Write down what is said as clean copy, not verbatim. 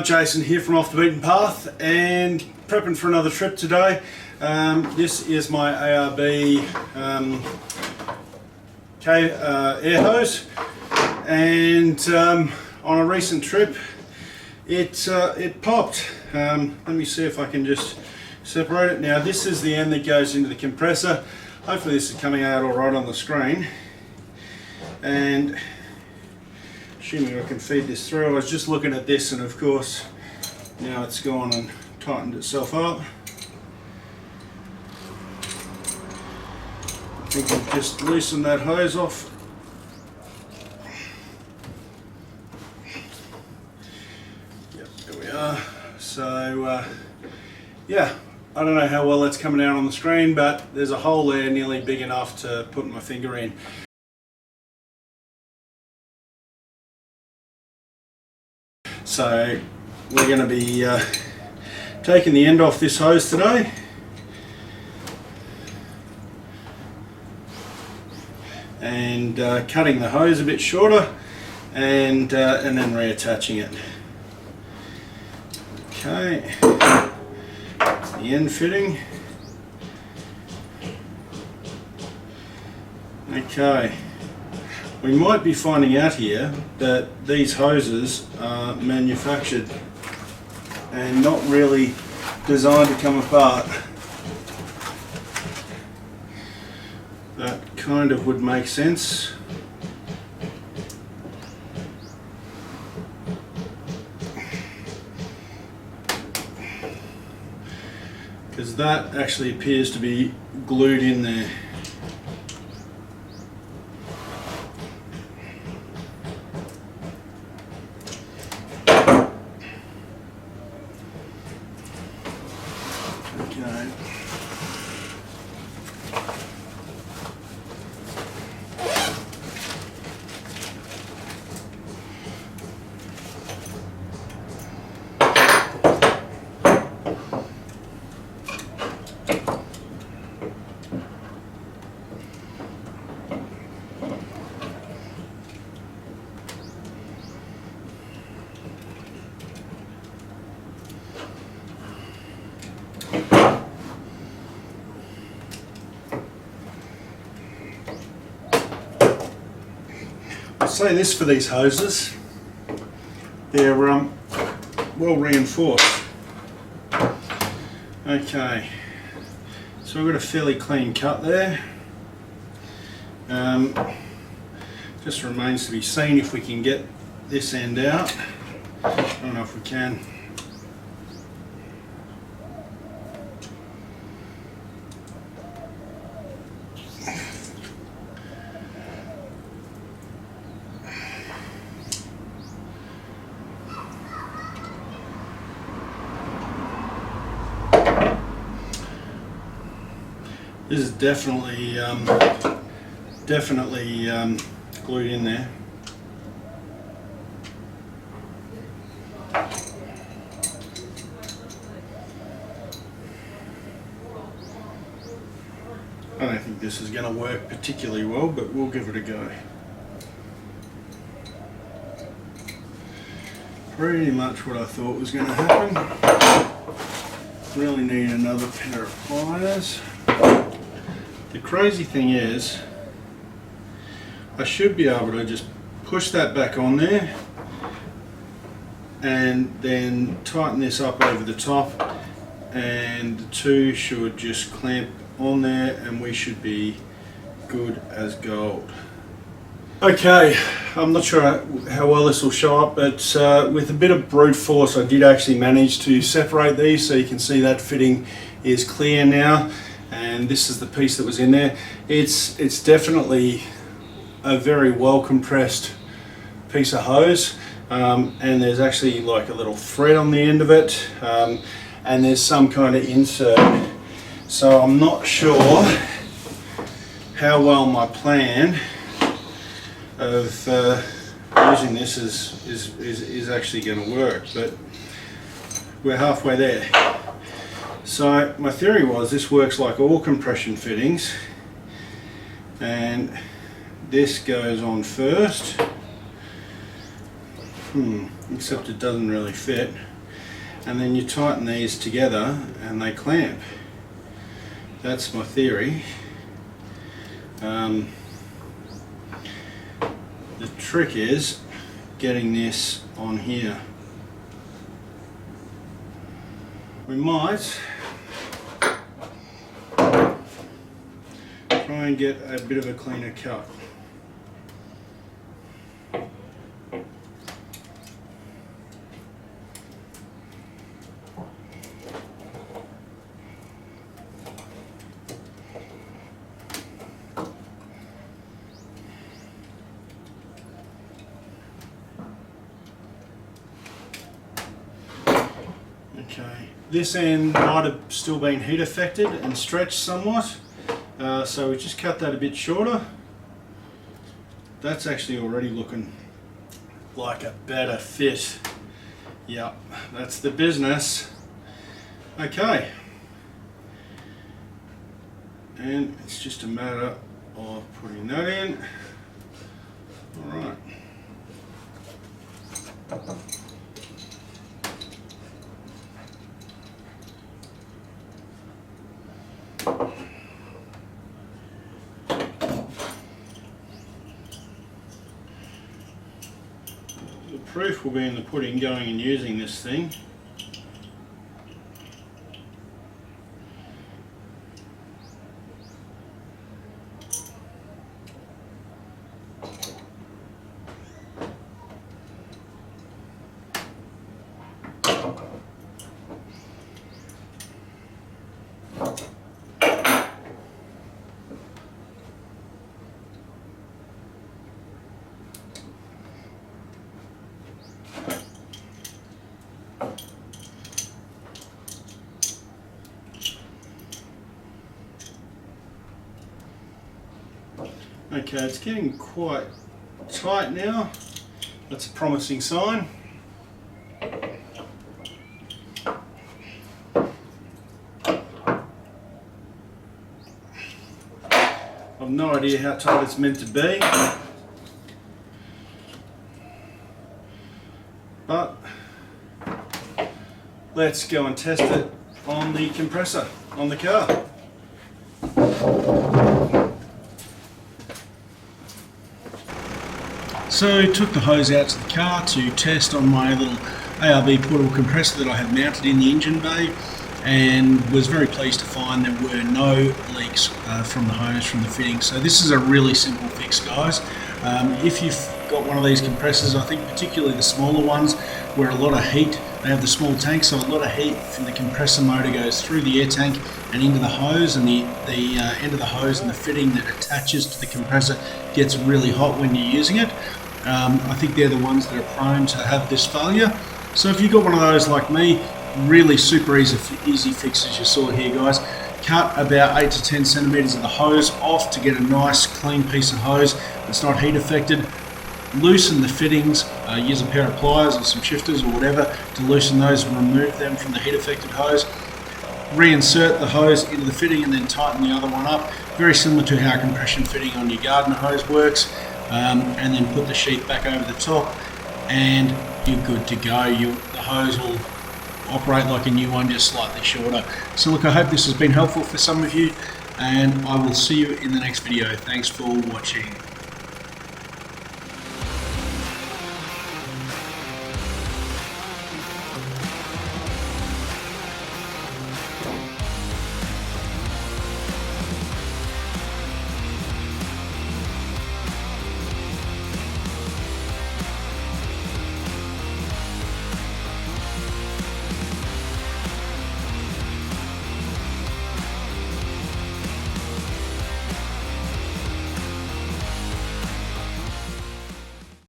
Jason here from Off the Beaten Path and prepping for another trip today. This is my Arb air hose, and on a recent trip it popped. Let me see if I can just separate it. Now this is the end that goes into the compressor. Hopefully this is coming out alright on the screen, and assuming I can feed this through. I was just looking at this, and of course now it's gone and tightened itself up. I think I've just loosened that hose off. Yep, there we are. So yeah, I don't know how well that's coming out on the screen, but there's a hole there nearly big enough to put my finger in. So we're going to be taking the end off this hose today, and cutting the hose a bit shorter, and then reattaching it. Okay, the end fitting. Okay. We might be finding out here that these hoses are manufactured and not really designed to come apart. That kind of would make sense. Because that actually appears to be glued in there. Okay. I'll say this for these hoses, they're well reinforced. Okay, so we've got a fairly clean cut there. Just remains to be seen if we can get this end out. I don't know if we can. This is definitely glued in there. I don't think this is going to work particularly well, but we'll give it a go. Pretty much what I thought was going to happen. Really need another pair of pliers. The crazy thing is, I should be able to just push that back on there and then tighten this up over the top, and the two should just clamp on there and we should be good as gold. Okay, I'm not sure how well this will show up, but with a bit of brute force I did actually manage to separate these, so you can see that fitting is clear now. And this is the piece that was in there. It's definitely a very well compressed piece of hose, and there's actually like a little thread on the end of it, and there's some kind of insert. So I'm not sure how well my plan of using this is actually going to work, but we're halfway there. So my theory was this works like all compression fittings, and this goes on first, except it doesn't really fit. and then you tighten these together and they clamp. That's my theory. The trick is getting this on here. We might try and get a bit of a cleaner cut. Okay, this end might have still been heat affected and stretched somewhat, so we just cut that a bit shorter. That's actually already looking like a better fit. Yep, that's the business. Okay, and it's just a matter of putting that in. All right. The proof will be in the pudding going and using this thing. Okay, it's getting quite tight now. That's a promising sign. I've no idea how tight it's meant to be, but let's go and test it on the compressor on the car. So took the hose out to the car to test on my little ARB portable compressor that I have mounted in the engine bay, and was very pleased to find there were no leaks from the hose, from the fitting. So this is a really simple fix, guys. If you've got one of these compressors, I think particularly the smaller ones where a lot of heat, they have the small tank, so a lot of heat from the compressor motor goes through the air tank and into the hose, and the end of the hose and the fitting that attaches to the compressor gets really hot when you're using it. I think they're the ones that are prone to have this failure. So if you've got one of those like me, really super easy fix as you saw here, guys. Cut about 8 to 10 centimeters of the hose off to get a nice clean piece of hose that's not heat affected. Loosen the fittings, use a pair of pliers or some shifters or whatever to loosen those and remove them from the heat affected hose. Reinsert the hose into the fitting and then tighten the other one up. Very similar to how a compression fitting on your gardener hose works. And then put the sheath back over the top and you're good to go. The hose will operate like a new one, just slightly shorter. So look, I hope this has been helpful for some of you, and I will see you in the next video. Thanks for watching.